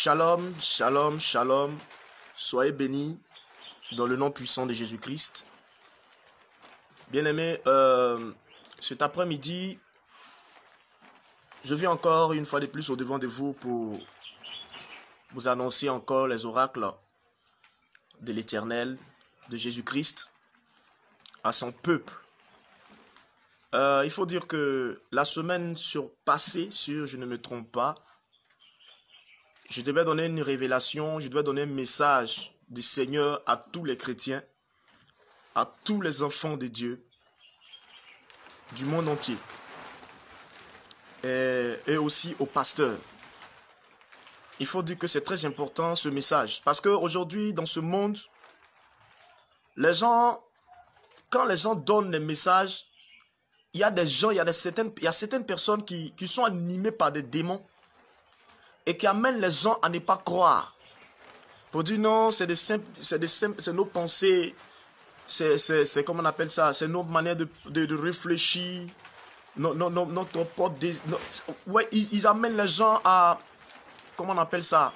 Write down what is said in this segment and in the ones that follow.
Shalom, shalom, shalom. Soyez bénis dans le nom puissant de Jésus-Christ. Bien-aimés, cet après-midi, je viens encore une fois de plus au-devant de vous pour vous annoncer encore les oracles de l'Éternel, de Jésus-Christ, à son peuple. Il faut dire que la semaine passée, si je ne me trompe pas, je devais donner une révélation, je devais donner un message du Seigneur à tous les chrétiens, à tous les enfants de Dieu, du monde entier, et aussi aux pasteurs. Il faut dire que c'est très important ce message, parce qu'aujourd'hui, dans ce monde, les gens, quand les gens donnent les messages, il y a des gens, il y a certaines personnes qui sont animées par des démons et qui amènent les gens à ne pas croire. Pour dire non, c'est nos pensées, c'est comment on appelle ça, c'est nos manières de réfléchir, notre propre ouais, ils amènent les gens à, comment on appelle ça,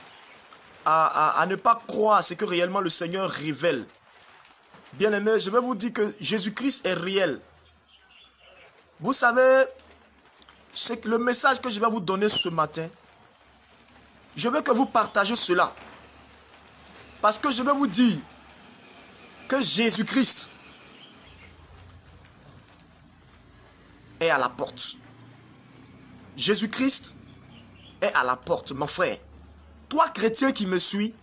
à ne pas croire ce que réellement le Seigneur révèle. Bien aimé, je vais vous dire que Jésus-Christ est réel. Vous savez, c'est le message que je vais vous donner ce matin. Je veux que vous partagez cela. Parce que je vais vous dire que Jésus-Christ est à la porte. Jésus-Christ est à la porte, mon frère. Toi, chrétien qui me suis,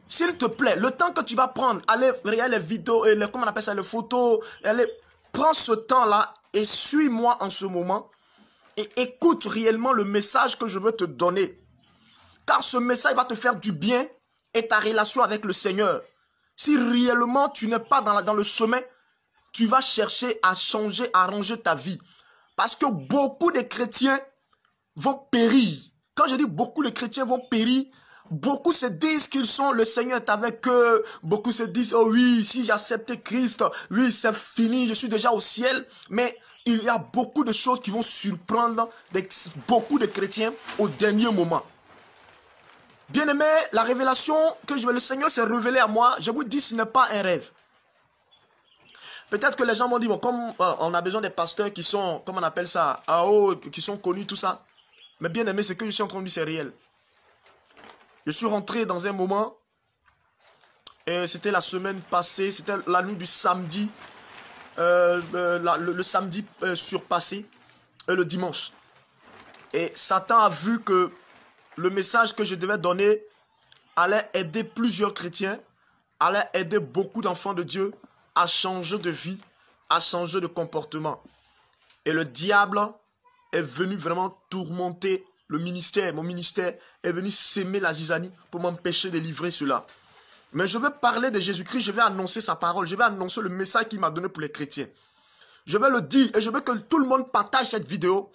s'il te plaît, le temps que tu vas prendre, allez regarder les vidéos, et comment on appelle ça, les photos, prends ce temps-là et suis-moi en ce moment et écoute réellement le message que je veux te donner. Car ce message va te faire du bien et ta relation avec le Seigneur. Si réellement tu n'es pas dans le chemin, tu vas chercher à changer, à arranger ta vie. Parce que beaucoup de chrétiens vont périr. Quand je dis beaucoup de chrétiens vont périr, beaucoup se disent qu'ils sont, le Seigneur est avec eux. Beaucoup se disent, oh oui, si j'accepte Christ, oui, c'est fini, je suis déjà au ciel. Mais il y a beaucoup de choses qui vont surprendre beaucoup de chrétiens au dernier moment. Bien aimé, la révélation que le Seigneur s'est révélé à moi, je vous dis, ce n'est pas un rêve. Peut-être que les gens vont dire, bon, comme on a besoin des pasteurs qui sont, comment on appelle ça, qui sont connus, tout ça. Mais bien aimé, ce que je suis en train de dire, c'est réel. Je suis rentré dans un moment, et c'était la semaine passée, c'était la nuit du samedi, le samedi surpassé, et le dimanche. Et Satan a vu que le message que je devais donner allait aider plusieurs chrétiens, allait aider beaucoup d'enfants de Dieu à changer de vie, à changer de comportement. Et le diable est venu vraiment tourmenter le ministère. Mon ministère est venu s'aimer la zizanie pour m'empêcher de livrer cela. Mais je vais parler de Jésus-Christ, je vais annoncer sa parole, je vais annoncer le message qu'il m'a donné pour les chrétiens. Je vais le dire et je veux que tout le monde partage cette vidéo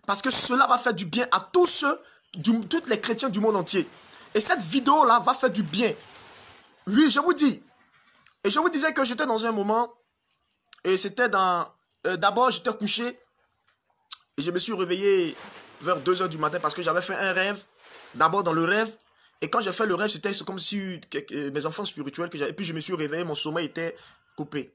parce que cela va faire du bien à tous les chrétiens du monde entier. Et cette vidéo-là va faire du bien. Oui, je vous dis. Et je vous disais que j'étais dans un moment, et c'était d'abord j'étais couché, et je me suis réveillé vers 2 h du matin parce que j'avais fait un rêve, d'abord dans le rêve, et quand j'ai fait le rêve, c'était comme si mes enfants spirituels que j'avais, et puis je me suis réveillé, mon sommeil était coupé.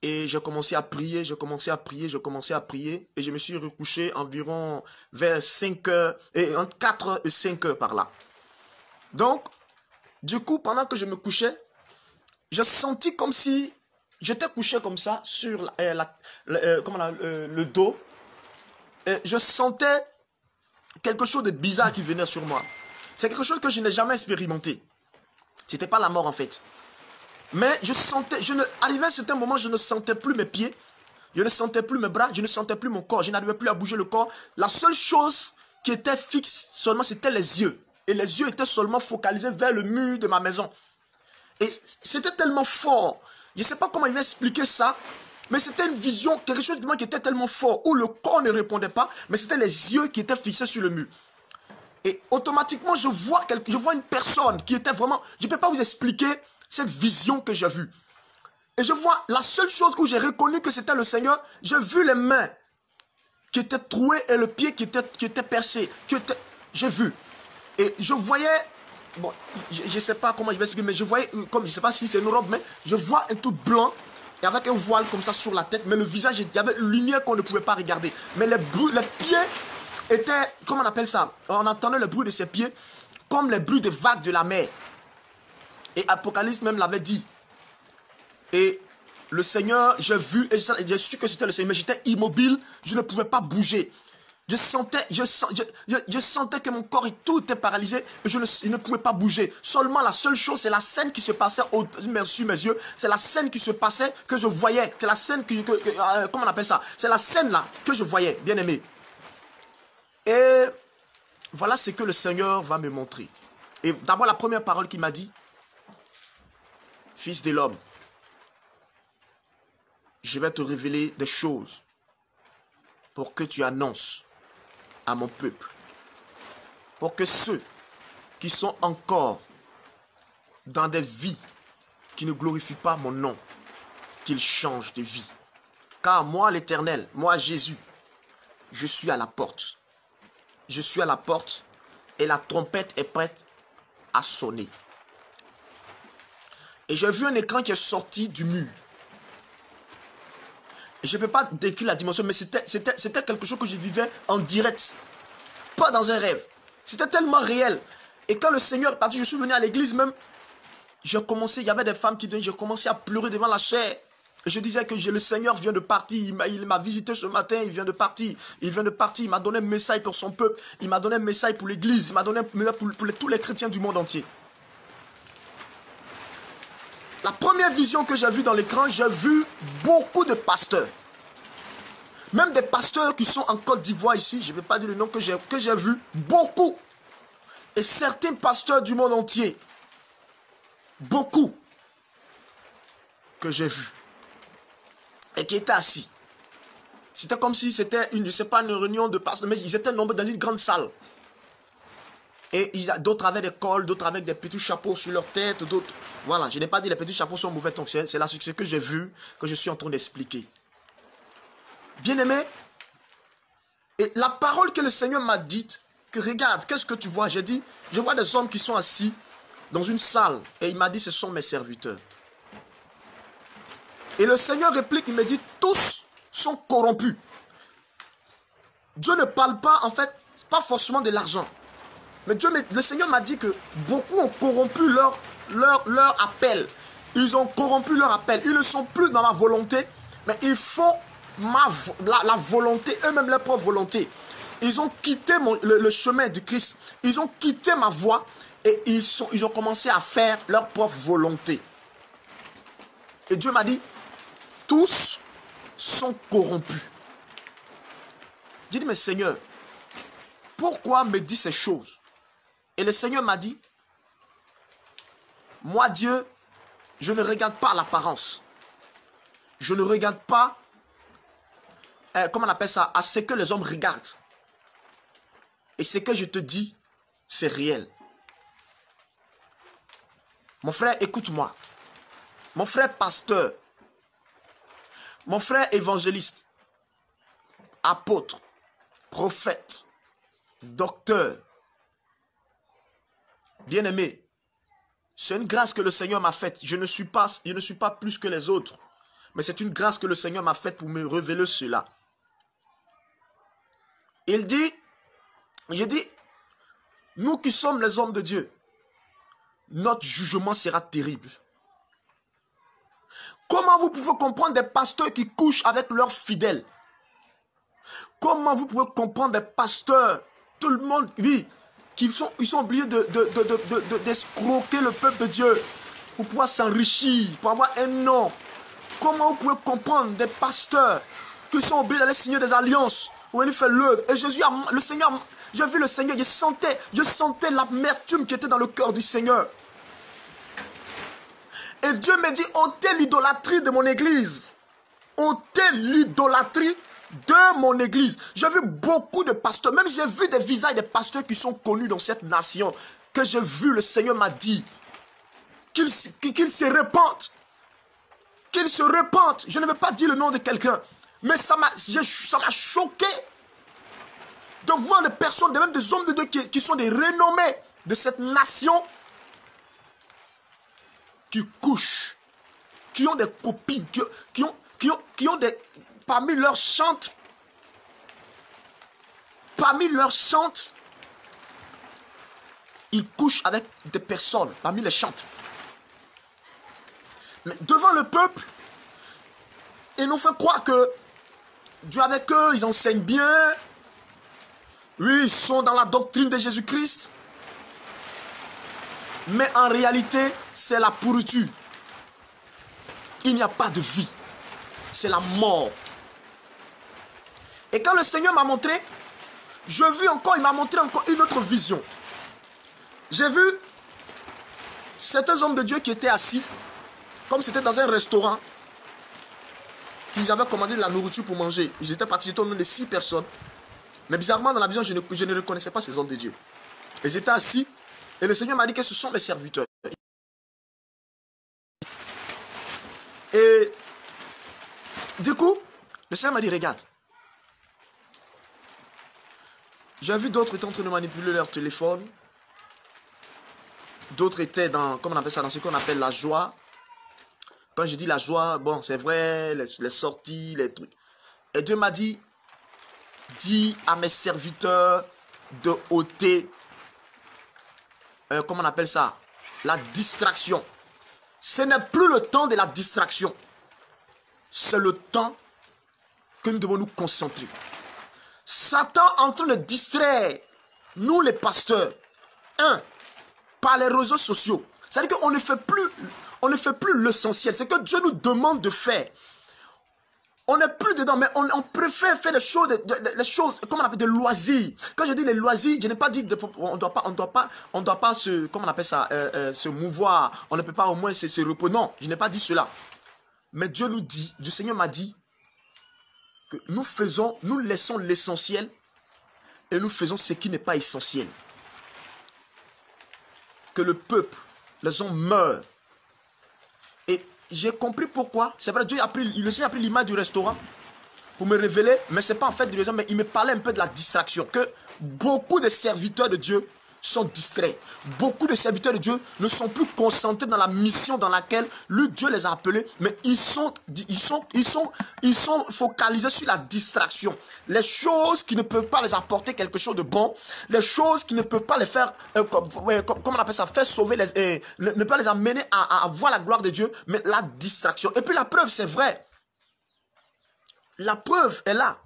Et j'ai commencé à prier, et je me suis recouché environ vers 5 h, et entre 4 et 5 h par là. Donc, du coup, pendant que je me couchais, je sentis comme si j'étais couché comme ça sur le dos. Et je sentais quelque chose de bizarre qui venait sur moi. C'est quelque chose que je n'ai jamais expérimenté. C'était pas la mort en fait. Mais je sentais, arrivé à un certain moment, je ne sentais plus mes pieds, je ne sentais plus mes bras, je ne sentais plus mon corps, je n'arrivais plus à bouger le corps. La seule chose qui était fixe seulement, c'était les yeux. Et les yeux étaient seulement focalisés vers le mur de ma maison. Et c'était tellement fort. Je ne sais pas comment il va expliquer ça, mais c'était une vision, quelque chose de moi qui était tellement fort, où le corps ne répondait pas, mais c'était les yeux qui étaient fixés sur le mur. Et automatiquement, je vois une personne qui était vraiment... Je ne peux pas vous expliquer cette vision que j'ai vue. Et je vois la seule chose où j'ai reconnu que c'était le Seigneur, j'ai vu les mains qui étaient trouées et le pied qui était percé. J'ai vu. Et je voyais, bon, je ne sais pas comment je vais expliquer, mais je voyais, comme je ne sais pas si c'est une robe, mais je vois un truc blanc, et avec un voile comme ça sur la tête, mais le visage, il y avait une lumière qu'on ne pouvait pas regarder. Mais les pieds étaient, comment on appelle ça? On entendait le bruit de ses pieds, comme les bruits des vagues de la mer. Et Apocalypse même l'avait dit. Et le Seigneur, j'ai vu, et j'ai su que c'était le Seigneur, mais j'étais immobile, je ne pouvais pas bouger. Je sentais que mon corps, tout était paralysé, et je ne pouvais pas bouger. Seulement la seule chose, c'est la scène qui se passait sur mes yeux, c'est la scène qui se passait que je voyais, c'est la scène comment on appelle ça? C'est la scène là que je voyais, bien aimé. Et voilà ce que le Seigneur va me montrer. Et d'abord la première parole qu'il m'a dit, fils de l'homme, je vais te révéler des choses pour que tu annonces à mon peuple, pour que ceux qui sont encore dans des vies qui ne glorifient pas mon nom, qu'ils changent de vie. Car moi, l'Éternel, moi, Jésus, je suis à la porte. Je suis à la porte et la trompette est prête à sonner. Et j'ai vu un écran qui est sorti du mur. Je ne peux pas décrire la dimension, mais c'était quelque chose que je vivais en direct. Pas dans un rêve. C'était tellement réel. Et quand le Seigneur est parti, je suis venu à l'église même. J'ai commencé, il y avait des femmes qui disaient, j'ai commencé à pleurer devant la chair. Et je disais que le Seigneur vient de partir. Il m'a visité ce matin, il vient de partir. Il vient de partir, il m'a donné un message pour son peuple. Il m'a donné un message pour l'église. Il m'a donné un message pour tous les chrétiens du monde entier. La première vision que j'ai vue dans l'écran, j'ai vu beaucoup de pasteurs. Même des pasteurs qui sont en Côte d'Ivoire ici, je ne vais pas dire le nom que j'ai vu, beaucoup. Et certains pasteurs du monde entier, beaucoup, que j'ai vus. Et qui étaient assis. C'était comme si c'était une, je sais pas, une réunion de pasteurs, mais ils étaient nombreux dans une grande salle. Et d'autres avaient des cols, d'autres avec des petits chapeaux sur leur tête, d'autres... Voilà, je n'ai pas dit les petits chapeaux sont mauvais, donc c'est là ce que j'ai vu, que je suis en train d'expliquer. Bien-aimé, et la parole que le Seigneur m'a dite, que regarde, qu'est-ce que tu vois? J'ai dit, je vois des hommes qui sont assis dans une salle, et il m'a dit, ce sont mes serviteurs. Et le Seigneur réplique, il me dit, tous sont corrompus. Dieu ne parle pas, en fait, pas forcément de l'argent. Mais le Seigneur m'a dit que beaucoup ont corrompu leur appel. Ils ont corrompu leur appel. Ils ne sont plus dans ma volonté, mais ils font la volonté, eux-mêmes leur propre volonté. Ils ont quitté le chemin du Christ. Ils ont quitté ma voie et ils ont commencé à faire leur propre volonté. Et Dieu m'a dit, tous sont corrompus. J'ai dit, mais Seigneur, pourquoi me dis ces choses? Et le Seigneur m'a dit, moi Dieu, je ne regarde pas l'apparence. Je ne regarde pas, comment on appelle ça, à ce que les hommes regardent. Et ce que je te dis, c'est réel. Mon frère, écoute-moi. Mon frère pasteur, mon frère évangéliste, apôtre, prophète, docteur, bien-aimé, c'est une grâce que le Seigneur m'a faite. Je ne suis pas plus que les autres. Mais c'est une grâce que le Seigneur m'a faite pour me révéler cela. Il dit, j'ai dit, nous qui sommes les hommes de Dieu, notre jugement sera terrible. Comment vous pouvez comprendre des pasteurs qui couchent avec leurs fidèles? Comment vous pouvez comprendre des pasteurs, tout le monde vit, ils sont obligés d'escroquer le peuple de Dieu pour pouvoir s'enrichir, pour avoir un nom? Comment vous pouvez comprendre des pasteurs qui sont obligés d'aller signer des alliances pour venir faire l'œuvre? Et Jésus, le Seigneur, j'ai vu le Seigneur, je sentais l'amertume qui était dans le cœur du Seigneur. Et Dieu me dit, ôtez l'idolâtrie de mon église. Ôtez l'idolâtrie de mon église. J'ai vu beaucoup de pasteurs, même j'ai vu des visages des pasteurs qui sont connus dans cette nation, que j'ai vu, le Seigneur m'a dit, qu'ils se repentent. Qu'ils se repentent. Je ne veux pas dire le nom de quelqu'un, mais ça m'a choqué de voir les personnes, même des hommes de Dieu qui sont des renommés, de cette nation qui couchent, qui ont des copines, qui ont des... Parmi leurs chantes, ils couchent avec des personnes, parmi les chantes. Mais devant le peuple, ils nous font croire que Dieu avec eux, ils enseignent bien. Oui, ils sont dans la doctrine de Jésus-Christ. Mais en réalité, c'est la pourriture. Il n'y a pas de vie. C'est la mort. Et quand le Seigneur m'a montré, il m'a montré encore une autre vision. J'ai vu certains hommes de Dieu qui étaient assis, comme c'était dans un restaurant, qu'ils avaient commandé de la nourriture pour manger. Ils étaient partis, au nombre de 6 personnes. Mais bizarrement, dans la vision, je ne reconnaissais pas ces hommes de Dieu. Ils étaient assis, et le Seigneur m'a dit que ce sont mes serviteurs. Et du coup, le Seigneur m'a dit, regarde. J'ai vu d'autres étaient en train de manipuler leur téléphone. D'autres étaient dans, comment on appelle ça, dans ce qu'on appelle la joie. Quand je dis la joie, bon, c'est vrai, les sorties, les trucs. Et Dieu m'a dit, dis à mes serviteurs de ôter, comment on appelle ça, la distraction. Ce n'est plus le temps de la distraction. C'est le temps que nous devons nous concentrer. Satan est en train de distraire nous les pasteurs. Par les réseaux sociaux. C'est-à-dire qu'on ne fait plus l'essentiel. C'est que Dieu nous demande de faire. On n'est plus dedans, mais on préfère faire les choses, comment on appelle, des loisirs. Quand je dis les loisirs, je n'ai pas dit on doit pas se, comment on appelle ça, se mouvoir. On ne peut pas au moins se reposer. Non, je n'ai pas dit cela. Mais Dieu nous dit, le Seigneur m'a dit que nous laissons l'essentiel et nous faisons ce qui n'est pas essentiel. Que le peuple, les hommes meurent. Et j'ai compris pourquoi. C'est vrai, le Seigneur a pris l'image du restaurant pour me révéler, mais ce n'est pas en fait du raison, mais il me parlait un peu de la distraction. Que beaucoup de serviteurs de Dieu sont distraits. Beaucoup de serviteurs de Dieu ne sont plus concentrés dans la mission dans laquelle Dieu les a appelés, mais ils sont focalisés sur la distraction. Les choses qui ne peuvent pas les apporter quelque chose de bon, les choses qui ne peuvent pas les faire, comment on appelle ça, faire sauver, ne pas les amener à voir la gloire de Dieu, mais la distraction. Et puis la preuve, c'est vrai. La preuve est là.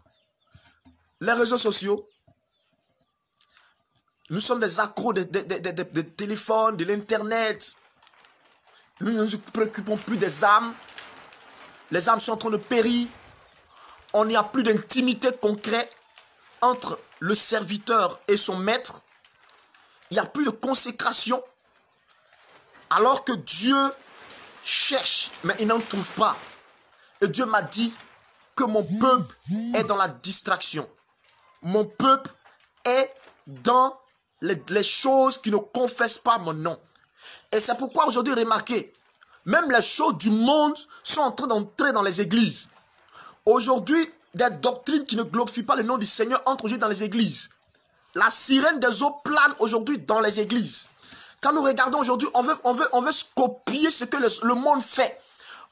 Les réseaux sociaux. Nous sommes des accros de téléphone, de l'internet. Nous ne nous préoccupons plus des âmes. Les âmes sont en train de périr. On n'y a plus d'intimité concrète entre le serviteur et son maître. Il n'y a plus de consécration. Alors que Dieu cherche, mais il n'en trouve pas. Et Dieu m'a dit que mon peuple est dans la distraction. Mon peuple est dans les choses qui ne confessent pas mon nom. Et c'est pourquoi aujourd'hui, remarquez, même les choses du monde sont en train d'entrer dans les églises. Aujourd'hui, des doctrines qui ne glorifient pas le nom du Seigneur entrent aujourd'hui dans les églises. La sirène des eaux plane aujourd'hui dans les églises. Quand nous regardons aujourd'hui, on veut copier ce que le monde fait.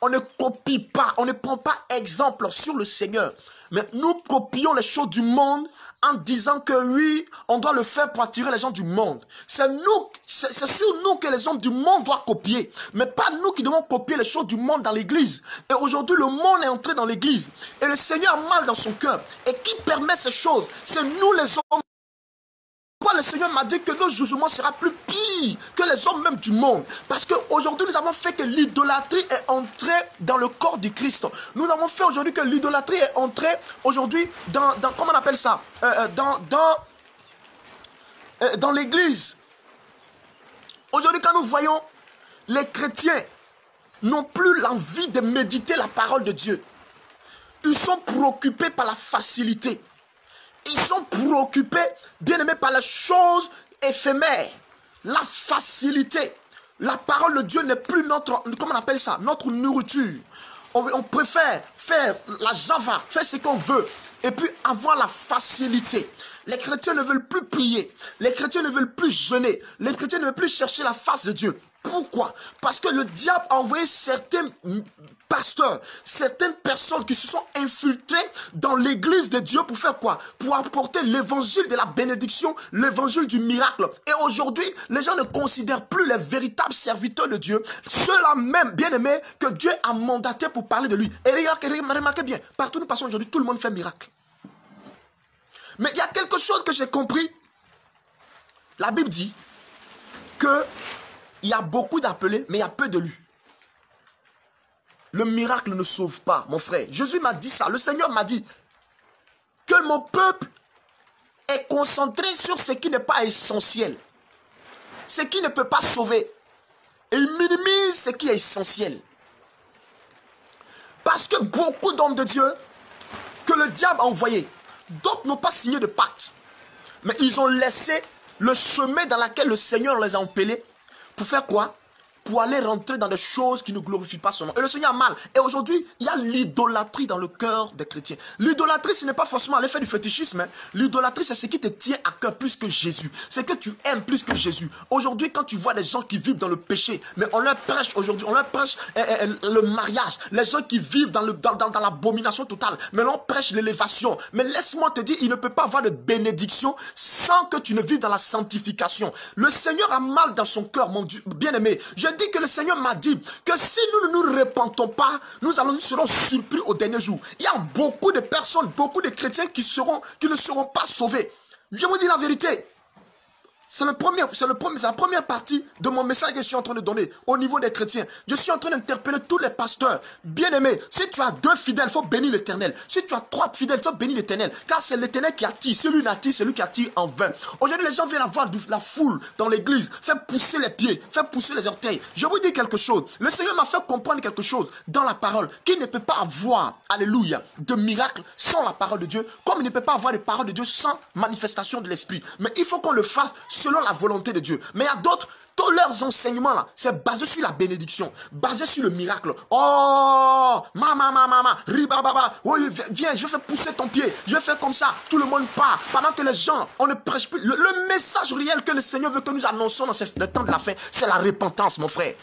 On ne copie pas, on ne prend pas exemple sur le Seigneur. Mais nous copions les choses du monde en disant que oui, on doit le faire pour attirer les gens du monde. C'est sur nous que les hommes du monde doivent copier. Mais pas nous qui devons copier les choses du monde dans l'église. Et aujourd'hui, le monde est entré dans l'église. Et le Seigneur a mal dans son cœur. Et qui permet ces choses? C'est nous les hommes. Pourquoi le Seigneur m'a dit que nos jugements sera plus pire que les hommes même du monde? Parce qu'aujourd'hui, nous avons fait que l'idolâtrie est entrée dans le corps du Christ. Nous avons fait aujourd'hui que l'idolâtrie est entrée aujourd'hui dans comment on appelle ça? Dans l'église. Aujourd'hui, quand nous voyons les chrétiens n'ont plus l'envie de méditer la parole de Dieu. Ils sont préoccupés par la facilité. Ils sont préoccupés, bien aimés, par les choses éphémères. La facilité. La parole de Dieu n'est plus notre, comment on appelle ça, notre nourriture. On préfère faire la java, faire ce qu'on veut. Et puis avoir la facilité. Les chrétiens ne veulent plus prier. Les chrétiens ne veulent plus jeûner. Les chrétiens ne veulent plus chercher la face de Dieu. Pourquoi? Parce que le diable a envoyé certains pasteurs, certaines personnes qui se sont infiltrées dans l'église de Dieu pour faire quoi? Pour apporter l'évangile de la bénédiction, l'évangile du miracle. Et aujourd'hui, les gens ne considèrent plus les véritables serviteurs de Dieu, ceux-là même, bien-aimés, que Dieu a mandatés pour parler de lui. Et remarquez bien, partout où nous passons aujourd'hui, tout le monde fait miracle. Mais il y a quelque chose que j'ai compris. La Bible dit que il y a beaucoup d'appelés, mais il y a peu d'élus. Le miracle ne sauve pas, mon frère. Jésus m'a dit ça. Le Seigneur m'a dit que mon peuple est concentré sur ce qui n'est pas essentiel. Ce qui ne peut pas sauver. Et il minimise ce qui est essentiel. Parce que beaucoup d'hommes de Dieu que le diable a envoyés, d'autres n'ont pas signé de pacte. Mais ils ont laissé le chemin dans lequel le Seigneur les a appelés. Pour faire quoi? Pour aller rentrer dans des choses qui ne glorifient pas son nom. Et le Seigneur a mal. Et aujourd'hui, il y a l'idolâtrie dans le cœur des chrétiens. L'idolâtrie, ce n'est pas forcément l'effet du fétichisme. Hein. L'idolâtrie, c'est ce qui te tient à cœur plus que Jésus. C'est que tu aimes plus que Jésus. Aujourd'hui, quand tu vois des gens qui vivent dans le péché, mais on leur prêche aujourd'hui, on leur prêche le mariage. Les gens qui vivent dans l'abomination totale, mais on prêche l'élévation. Mais laisse-moi te dire, il ne peut pas avoir de bénédiction sans que tu ne vives dans la sanctification. Le Seigneur a mal dans son cœur, mon Dieu, bien-aimé. Je dis que le Seigneur m'a dit que si nous ne nous repentons pas, nous serons surpris au dernier jour. Il y a beaucoup de personnes, beaucoup de chrétiens qui ne seront pas sauvés. Je vous dis la vérité. C'est la première partie de mon message que je suis en train de donner au niveau des chrétiens. Je suis en train d'interpeller tous les pasteurs. Bien-aimés, si tu as 2 fidèles, il faut bénir l'Éternel. Si tu as 3 fidèles, il faut bénir l'Éternel. Car c'est l'Éternel qui attire. Si lui n'attire, c'est lui qui attire en vain. Aujourd'hui, les gens viennent avoir la foule dans l'église, faire pousser les pieds, faire pousser les orteils. Je vous dis quelque chose. Le Seigneur m'a fait comprendre quelque chose dans la parole qu'il ne peut pas avoir, alléluia, de miracle sans la parole de Dieu, comme il ne peut pas avoir de parole de Dieu sans manifestation de l'Esprit. Mais il faut qu'on le fasse selon la volonté de Dieu. Mais il y a d'autres, tous leurs enseignements là, c'est basé sur la bénédiction, basé sur le miracle. Oh, ribababa, oui, viens, je vais faire pousser ton pied, je vais faire comme ça, tout le monde part. Pendant que les gens, on ne prêche plus. Le message réel que le Seigneur veut que nous annonçons dans le temps de la fin, c'est la repentance, mon frère.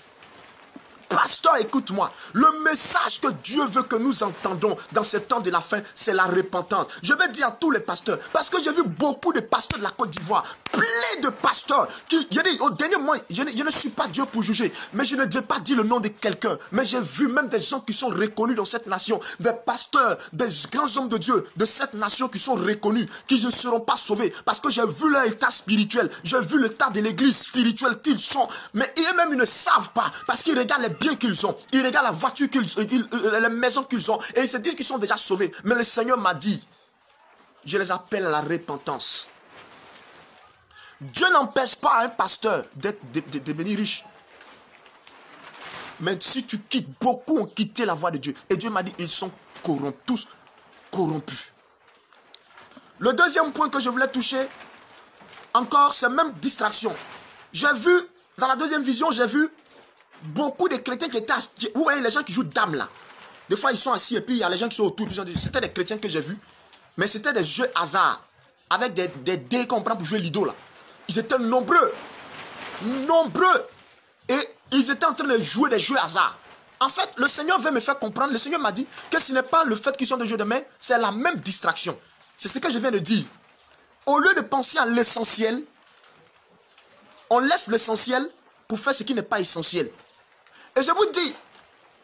Pasteur, écoute-moi. Le message que Dieu veut que nous entendons dans ce temps de la fin, c'est la repentance. Je vais dire à tous les pasteurs, parce que j'ai vu beaucoup de pasteurs de la Côte d'Ivoire, plein de pasteurs qui, je dis, au dernier moment, je ne suis pas Dieu pour juger, mais je ne vais pas dire le nom de quelqu'un. Mais j'ai vu même des gens qui sont reconnus dans cette nation, des pasteurs, des grands hommes de Dieu de cette nation qui sont reconnus, qui ne seront pas sauvés, parce que j'ai vu leur état spirituel, j'ai vu l'état de l'église spirituelle qu'ils sont, mais eux-mêmes ils ne savent pas, parce qu'ils regardent les biens qu'ils ont, ils regardent la voiture les maisons qu'ils ont, et ils se disent qu'ils sont déjà sauvés. Mais le Seigneur m'a dit, je les appelle à la repentance. Dieu n'empêche pas un pasteur de devenir riche. Mais si tu quittes, beaucoup ont quitté la voie de Dieu. Et Dieu m'a dit, ils sont tous corrompus. Le deuxième point que je voulais toucher, encore, c'est même distraction. J'ai vu, dans la deuxième vision, j'ai vu beaucoup de chrétiens qui étaient assis. Vous voyez les gens qui jouent dames là. Des fois ils sont assis et puis il y a les gens qui sont autour. C'était des chrétiens que j'ai vus. Mais c'était des jeux hasard. Avec des dés qu'on prend pour jouer Lido là. Ils étaient nombreux. Nombreux. Et ils étaient en train de jouer des jeux hasard. En fait, le Seigneur veut me faire comprendre. Le Seigneur m'a dit que ce n'est pas le fait qu'ils sont des jeux de main. C'est la même distraction. C'est ce que je viens de dire. Au lieu de penser à l'essentiel, on laisse l'essentiel pour faire ce qui n'est pas essentiel. Et je vous dis,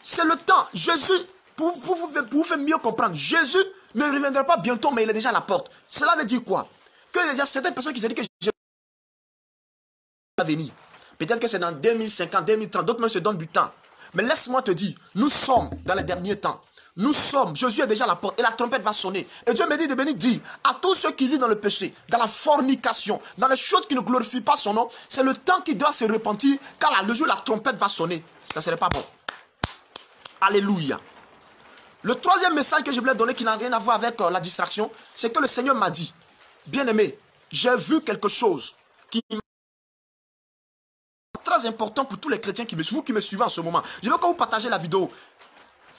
c'est le temps. Jésus, pour vous faire mieux comprendre, Jésus ne reviendra pas bientôt, mais il est déjà à la porte. Cela veut dire quoi? Qu'il y a certaines personnes qui se disent que Jésus va venir. Peut-être que c'est dans 2050, 2030, d'autres même se donnent du temps. Mais laisse-moi te dire, nous sommes dans les derniers temps. Nous sommes, Jésus est déjà à la porte et la trompette va sonner. Et Dieu me dit de venir dire à tous ceux qui vivent dans le péché, dans la fornication, dans les choses qui ne glorifient pas son nom, c'est le temps qui doit se repentir, car le jour où la trompette va sonner, ça ne serait pas bon. Alléluia. Le troisième message que je voulais donner qui n'a rien à voir avec la distraction, c'est que le Seigneur m'a dit, bien-aimé, j'ai vu quelque chose qui est très important pour tous les chrétiens vous qui me suivez en ce moment. Je veux que vous partagez la vidéo.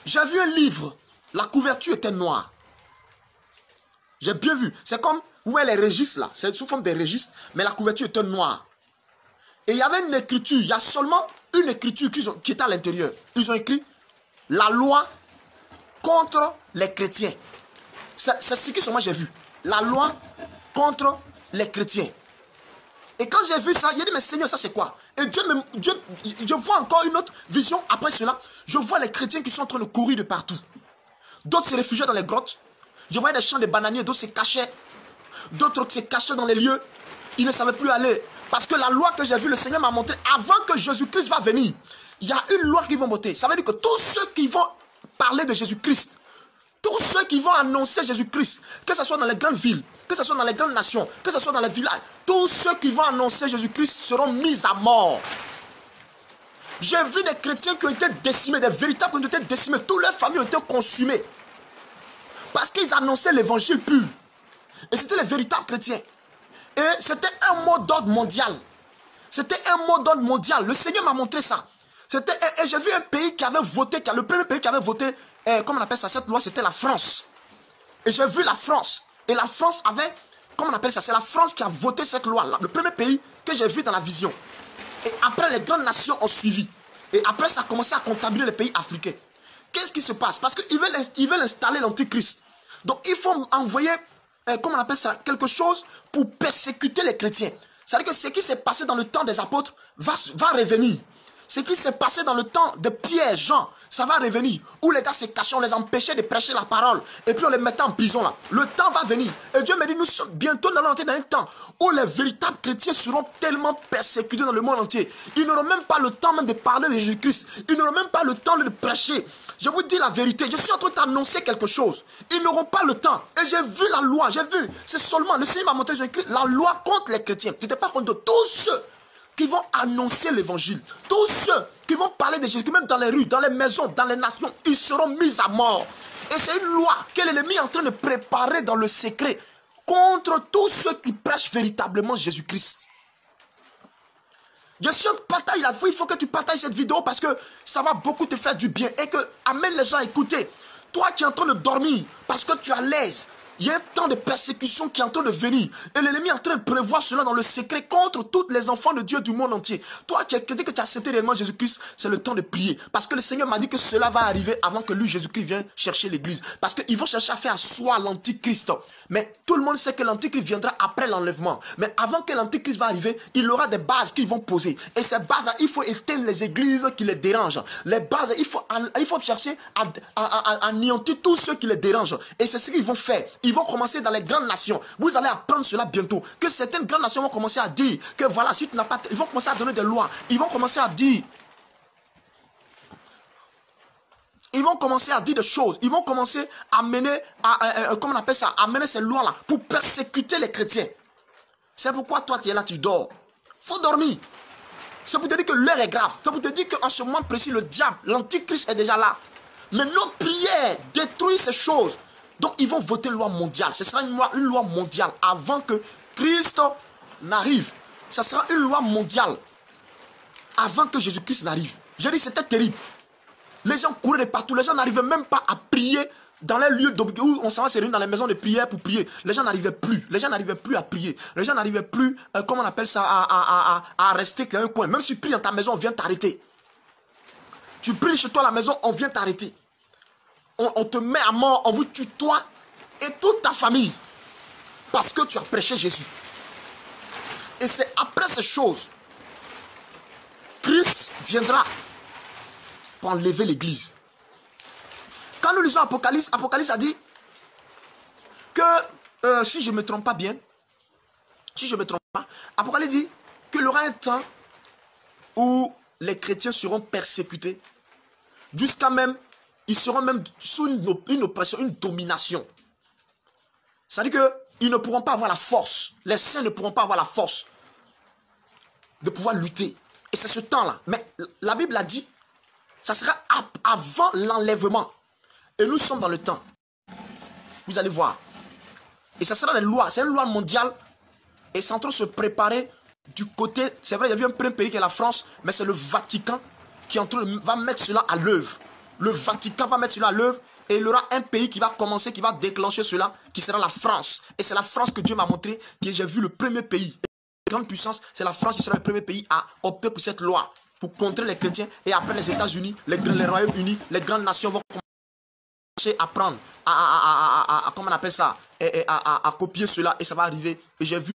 J'ai vu un livre, la couverture était noire. J'ai bien vu. C'est comme Vous voyez les registres là, c'est sous forme de registres, mais la couverture était noire. Et il y avait une écriture, il y a seulement une écriture qui est à l'intérieur. Ils ont écrit la loi contre les chrétiens. C'est ce que moi j'ai vu. La loi contre les chrétiens. Et quand j'ai vu ça, j'ai dit, mais Seigneur, ça c'est quoi? Et je vois encore une autre vision après cela. Je vois les chrétiens qui sont en train de courir de partout. D'autres se réfugiaient dans les grottes. Je voyais des champs de bananiers, d'autres se cachaient. D'autres se cachaient dans les lieux. Ils ne savaient plus aller. Parce que la loi que j'ai vue, le Seigneur m'a montré, avant que Jésus-Christ va venir, il y a une loi qui va voter. Ça veut dire que tous ceux qui vont parler de Jésus-Christ, tous ceux qui vont annoncer Jésus-Christ, que ce soit dans les grandes villes, que ce soit dans les grandes nations, que ce soit dans les villages, tous ceux qui vont annoncer Jésus-Christ seront mis à mort. J'ai vu des chrétiens qui ont été décimés, des véritables qui ont été décimés, toutes leurs familles ont été consumées. Parce qu'ils annonçaient l'évangile pur. Et c'était les véritables chrétiens. Et c'était un mot d'ordre mondial. C'était un mot d'ordre mondial. Le Seigneur m'a montré ça. Et j'ai vu un pays qui avait voté, le premier pays qui avait voté, comment on appelle ça, cette loi, c'était la France. Et j'ai vu la France. Et la France avait, comment on appelle ça, c'est la France qui a voté cette loi-là. Le premier pays que j'ai vu dans la vision. Et après, les grandes nations ont suivi. Et après, ça a commencé à comptabiliser les pays africains. Qu'est-ce qui se passe? Parce qu'ils veulent installer l'antichrist. Donc, il faut envoyer, comment on appelle ça, quelque chose pour persécuter les chrétiens. C'est-à-dire que ce qui s'est passé dans le temps des apôtres va revenir. Ce qui s'est passé dans le temps de Pierre, Jean, ça va revenir. Où les gars se cachaient, on les empêchait de prêcher la parole. Et puis on les mettait en prison là. Le temps va venir. Et Dieu me dit, nous sommes bientôt dans un temps où les véritables chrétiens seront tellement persécutés dans le monde entier. Ils n'auront même pas le temps même de parler de Jésus-Christ. Ils n'auront même pas le temps de prêcher. Je vous dis la vérité, je suis en train d'annoncer quelque chose. Ils n'auront pas le temps. Et j'ai vu la loi, j'ai vu. C'est seulement, le Seigneur m'a montré, j'ai écrit la loi contre les chrétiens. Ce n'était pas contre tous ceux qui vont annoncer l'évangile. Tous ceux qui vont parler de Jésus, même dans les rues, dans les maisons, dans les nations, ils seront mis à mort. Et c'est une loi que l'ennemi est en train de préparer dans le secret contre tous ceux qui prêchent véritablement Jésus-Christ. Je suis en bataille, il faut que tu partages cette vidéo parce que ça va beaucoup te faire du bien et que amène les gens à écouter. Toi qui es en train de dormir parce que tu es à l'aise, il y a un temps de persécution qui est en train de venir. Et l'ennemi est en train de prévoir cela dans le secret contre tous les enfants de Dieu du monde entier. Toi qui dis que tu as accepté réellement Jésus-Christ, c'est le temps de prier. Parce que le Seigneur m'a dit que cela va arriver avant que lui, Jésus-Christ, vienne chercher l'église. Parce qu'ils vont chercher à faire asseoir l'antichrist. Mais tout le monde sait que l'antichrist viendra après l'enlèvement. Mais avant que l'antichrist va arriver, il aura des bases qu'ils vont poser. Et ces bases-là, il faut éteindre les églises qui les dérangent. Les bases, il faut chercher à anéantir tous ceux qui les dérangent. Et c'est ce qu'ils vont faire. Ils vont commencer dans les grandes nations. Vous allez apprendre cela bientôt. Que certaines grandes nations vont commencer à dire que voilà, si tu n'as pas... Ils vont commencer à donner des lois. Ils vont commencer à dire... Ils vont commencer à dire des choses. Ils vont commencer à mener... comment on appelle ça? À mener ces lois-là pour persécuter les chrétiens. C'est pourquoi toi, tu es là, tu dors. Il faut dormir. C'est pour te dire que l'heure est grave. C'est pour te dire qu'en ce moment précis, le diable, l'antichrist est déjà là. Mais nos prières détruisent ces choses. Donc, ils vont voter une loi mondiale. Ce sera une loi mondiale avant que Christ n'arrive. Ce sera une loi mondiale avant que Jésus-Christ n'arrive. J'ai dit, c'était terrible. Les gens couraient de partout. Les gens n'arrivaient même pas à prier dans les lieux où on s'en va se réunir dans les maisons de prière pour prier. Les gens n'arrivaient plus. Les gens n'arrivaient plus à prier. Les gens n'arrivaient plus, comment on appelle ça, à rester dans un coin. Même si tu pries dans ta maison, on vient t'arrêter. Tu pries chez toi à la maison, on vient t'arrêter. On te met à mort, on vous tue toi et toute ta famille. Parce que tu as prêché Jésus. Et c'est après ces choses, Christ viendra pour enlever l'église. Quand nous lisons Apocalypse, Apocalypse a dit que, si je ne me trompe pas bien, Apocalypse dit qu'il y aura un temps où les chrétiens seront persécutés jusqu'à même, ils seront même sous une oppression, une domination. C'est-à-dire qu'ils ne pourront pas avoir la force, les saints ne pourront pas avoir la force de pouvoir lutter. Et c'est ce temps-là. Mais la Bible a dit, ça sera avant l'enlèvement. Et nous sommes dans le temps. Vous allez voir. Et ça sera des lois. C'est une loi mondiale. Et c'est en train de se préparer du côté... C'est vrai, il y a eu un premier pays qui est la France, mais c'est le Vatican qui va mettre cela à l'œuvre. Le Vatican va mettre cela à l'œuvre Et il y aura un pays qui va commencer, qui va déclencher cela, qui sera la France. Et c'est la France que Dieu m'a montré, que j'ai vu le premier pays. Grande puissance, c'est la France qui sera le premier pays à opter pour cette loi, pour contrer les chrétiens. Et après les États-Unis, les Royaumes-Unis, les grandes nations vont commencer à prendre, comment on appelle ça, à copier cela. Et ça va arriver. Et j'ai vu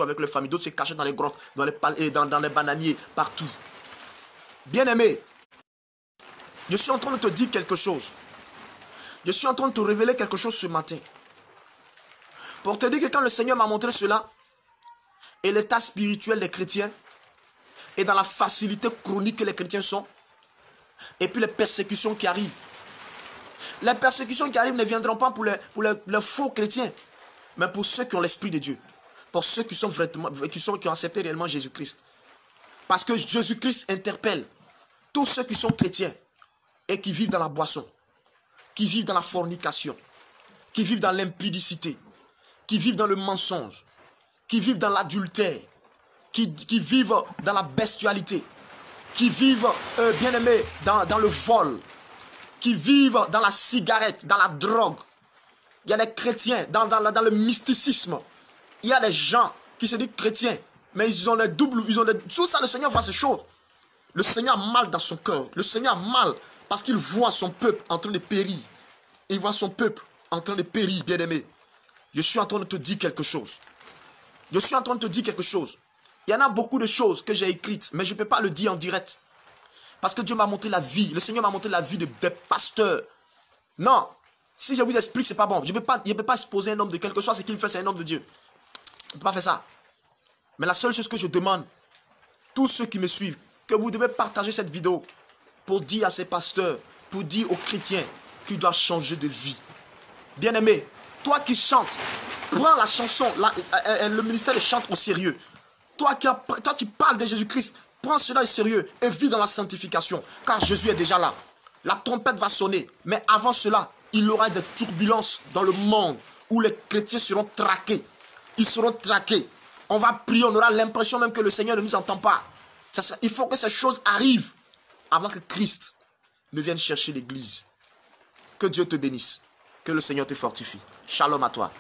avec les familles, d'autres se cachaient dans les grottes, dans les bananiers, partout. Bien-aimé, je suis en train de te dire quelque chose. Je suis en train de te révéler quelque chose ce matin. Pour te dire que quand le Seigneur m'a montré cela, et l'état spirituel des chrétiens, et dans la facilité chronique que les chrétiens sont, et puis les persécutions qui arrivent. Les persécutions qui arrivent ne viendront pas pour les faux chrétiens, mais pour ceux qui ont l'Esprit de Dieu. Pour ceux qui ont accepté réellement Jésus-Christ. Parce que Jésus-Christ interpelle tous ceux qui sont chrétiens et qui vivent dans la boisson, qui vivent dans la fornication, qui vivent dans l'impudicité, qui vivent dans le mensonge, qui vivent dans l'adultère, qui vivent dans la bestialité, qui vivent, bien-aimés, dans le vol, qui vivent dans la cigarette, dans la drogue. Il y a des chrétiens dans le mysticisme. Il y a des gens qui se disent chrétiens, mais ils ont les doubles, tout ça, le Seigneur voit ces choses. Le Seigneur a mal dans son cœur. Le Seigneur a mal parce qu'il voit son peuple en train de périr. Il voit son peuple en train de périr, bien-aimé. Je suis en train de te dire quelque chose. Je suis en train de te dire quelque chose. Il y en a beaucoup de choses que j'ai écrites, mais je ne peux pas le dire en direct. Parce que Dieu m'a montré la vie. Le Seigneur m'a montré la vie des pasteurs. Non. Si je vous explique, ce n'est pas bon. Je ne peux pas exposer un homme de quelque chose, ce qu'il fait, c'est un homme de Dieu. Je ne peux pas faire ça. Mais la seule chose que je demande, tous ceux qui me suivent, que vous devez partager cette vidéo pour dire à ces pasteurs, pour dire aux chrétiens qu'ils doivent changer de vie. Bien-aimé, toi qui chantes, prends la chanson, le ministère de chante au sérieux. Toi qui parles de Jésus-Christ, prends cela au sérieux et vis dans la sanctification. Car Jésus est déjà là. La trompette va sonner. Mais avant cela, il y aura des turbulences dans le monde où les chrétiens seront traqués. Ils seront traqués. On va prier, on aura l'impression même que le Seigneur ne nous entend pas. Il faut que ces choses arrivent avant que Christ ne vienne chercher l'église. Que Dieu te bénisse. Que le Seigneur te fortifie. Shalom à toi.